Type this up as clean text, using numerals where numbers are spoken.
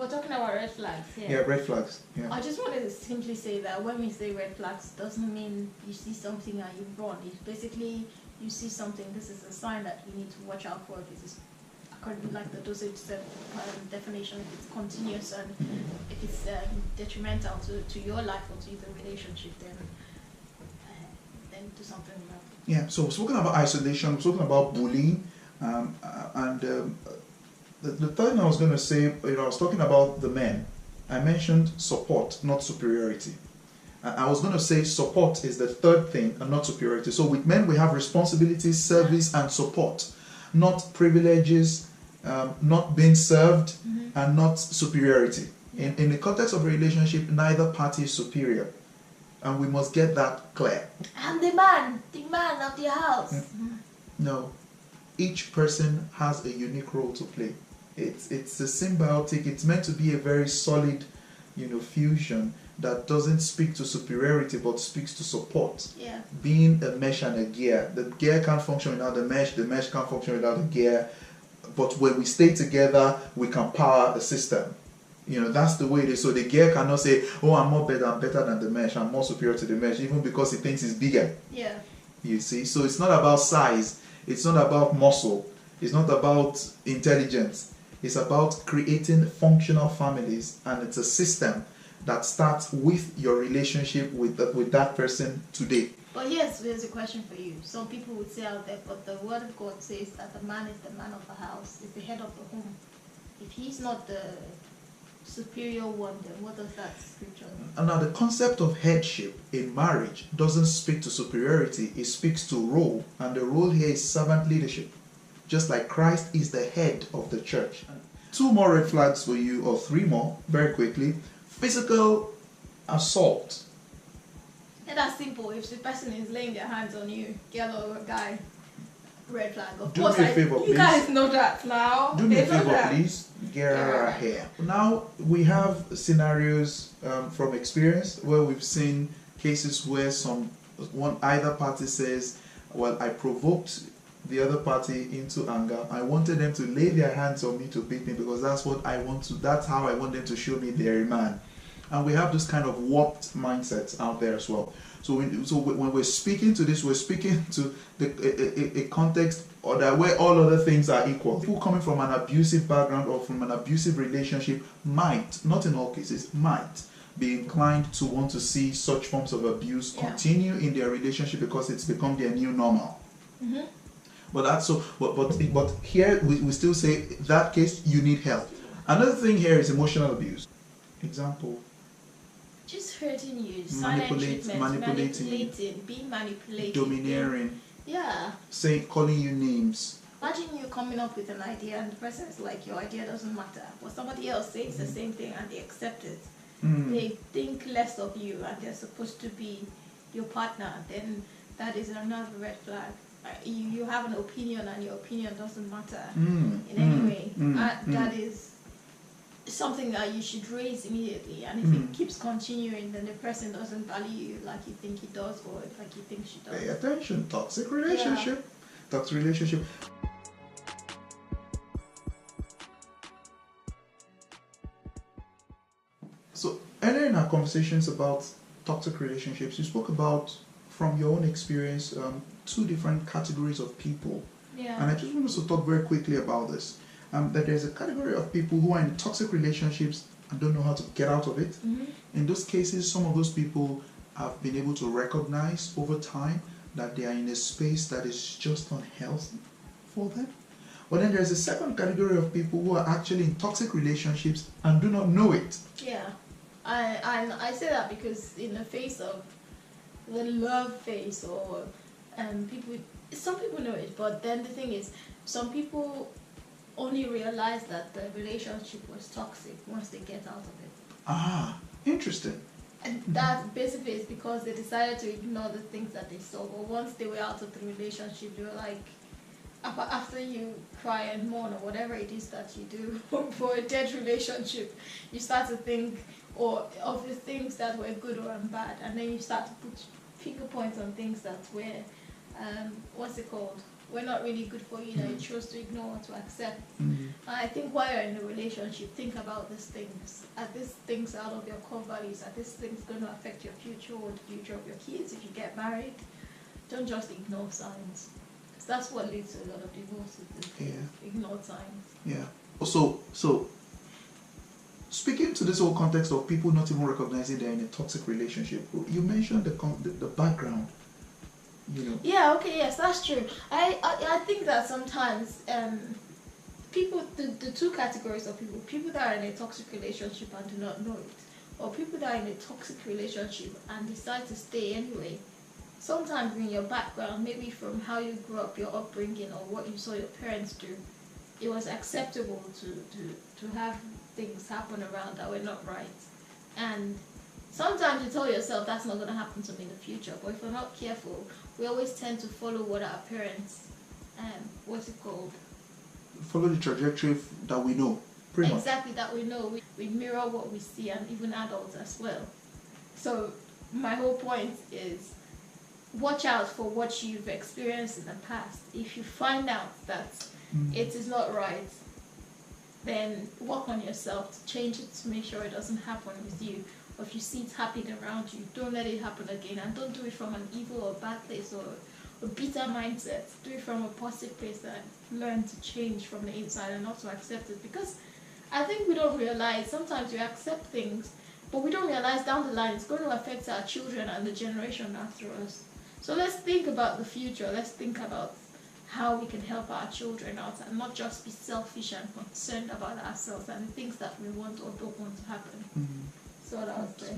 we're talking about red flags here. Yeah, red flags. Yeah. I just wanted to simply say that when we say red flags, doesn't mean you see something and you run. It's basically you see something. This is a sign that you need to watch out for. If it's according like the dosage definition, if it's continuous and if it's detrimental to your life or to the relationship, then do something about it. Yeah. So we're talking about isolation. We're talking about bullying, the third thing I was going to say, I was talking about the men. I mentioned support, not superiority. I was going to say support is the third thing and not superiority. So with men, we have responsibilities, service, and support, not privileges, not being served, and not superiority. In the context of a relationship, neither party is superior. And we must get that clear. I'm the man of the house. No. Each person has a unique role to play. It's a symbiotic. It's meant to be a very solid, fusion that doesn't speak to superiority but speaks to support. Yeah. Being a mesh and a gear. The gear can't function without the mesh can't function without the gear. But when we stay together, we can power the system. That's the way it is. So the gear cannot say, "Oh, I'm better than the mesh. I'm more superior to the mesh," even because he thinks it's bigger. Yeah. You see, so it's not about size. It's not about muscle. It's not about intelligence. It's about creating functional families, and it's a system that starts with your relationship with that person today. But yes, there's a question for you. Some people would say out there, but the word of God says that the man is the man of the house, is the head of the home. If he's not the superior one, then what does that scripture mean? And now the concept of headship in marriage doesn't speak to superiority, it speaks to role, and the role here is servant leadership. Just like Christ is the head of the church. 2 more red flags for you, or 3 more, very quickly. Physical assault. And that's simple. If the person is laying their hands on you, girl or a guy, red flag. Of course, me a favor, you guys know that now. Do me a favor, please. Get our hair. Now, we have scenarios from experience where we've seen cases where either party says, "Well, I provoked the other party into anger. I wanted them to lay their hands on me to beat me because that's what I want to. That's how I want them to show me they're a man." And we have this kind of warped mindsets out there as well. So when we're speaking to this, we're speaking to a context or that where all other things are equal. People coming from an abusive background or from an abusive relationship might, not in all cases, might be inclined to want to see such forms of abuse continue in their relationship because it's become their new normal. Mm-hmm. But here we still say that case you need help. Another thing here is emotional abuse. Example. Just hurting you, manipulating, being manipulated, domineering. Yeah. Calling you names. Imagine you coming up with an idea and the person is like, your idea doesn't matter. But somebody else says the same thing and they accept it. They think less of you and they're supposed to be your partner. Then that is another red flag. You have an opinion and your opinion doesn't matter in any way. That is something that you should raise immediately, and if it keeps continuing, then the person doesn't value you like you think he does or like you think she does. Pay attention. Toxic relationship. Yeah. Toxic relationship. So earlier in our conversations about toxic relationships, you spoke about, from your own experience, 2 different categories of people. Yeah. And I just want us to talk very quickly about this. That there's a category of people who are in toxic relationships and don't know how to get out of it. Mm-hmm. In those cases, some of those people have been able to recognize over time that they are in a space that is just unhealthy for them. But then there's a second category of people who are actually in toxic relationships and do not know it. Yeah, I say that because in the face of the love phase or some people know it, but then the thing is, some people only realize that the relationship was toxic once they get out of it. Ah, interesting. And that basically is because they decided to ignore the things that they saw. But once they were out of the relationship, they were like, after you cry and mourn or whatever it is that you do for a dead relationship, you start to think of the things that were good or bad, and then you start to put finger points on things that were, were not really good for you, that you chose to ignore or to accept. Mm. I think while you're in a relationship, think about these things. Are these things out of your core values? Are these things going to affect your future or the future of your kids if you get married? Don't just ignore signs. Because that's what leads to a lot of divorces. Ignore signs. Yeah. Also, so speaking to this whole context of people not even recognizing they're in a toxic relationship, you mentioned the background. You know. Yeah. Okay. Yes, that's true. I think that sometimes people, the two categories of people that are in a toxic relationship and do not know it, or people that are in a toxic relationship and decide to stay anyway. Sometimes in your background, maybe from how you grew up, your upbringing, or what you saw your parents do, it was acceptable to have things happen around that were not right. And sometimes you tell yourself that's not going to happen to me in the future, but if we're not careful, we always tend to follow what our parents, what's it called? Follow the trajectory that we know, pretty much. Exactly, that we know. We mirror what we see, and even adults as well. So my whole point is, watch out for what you've experienced in the past. If you find out that it is not right, then work on yourself to change it, to make sure it doesn't happen with you. Or if you see it happening around you, don't let it happen again, and don't do it from an evil or bad place or a bitter mindset. Do it from a positive place and learn to change from the inside and not to accept it. Because I think we don't realize, sometimes we accept things, but we don't realize down the line it's going to affect our children and the generation after us. So let's think about the future. Let's think about how we can help our children out and not just be selfish and concerned about ourselves and the things that we want or don't want to happen. So that was it.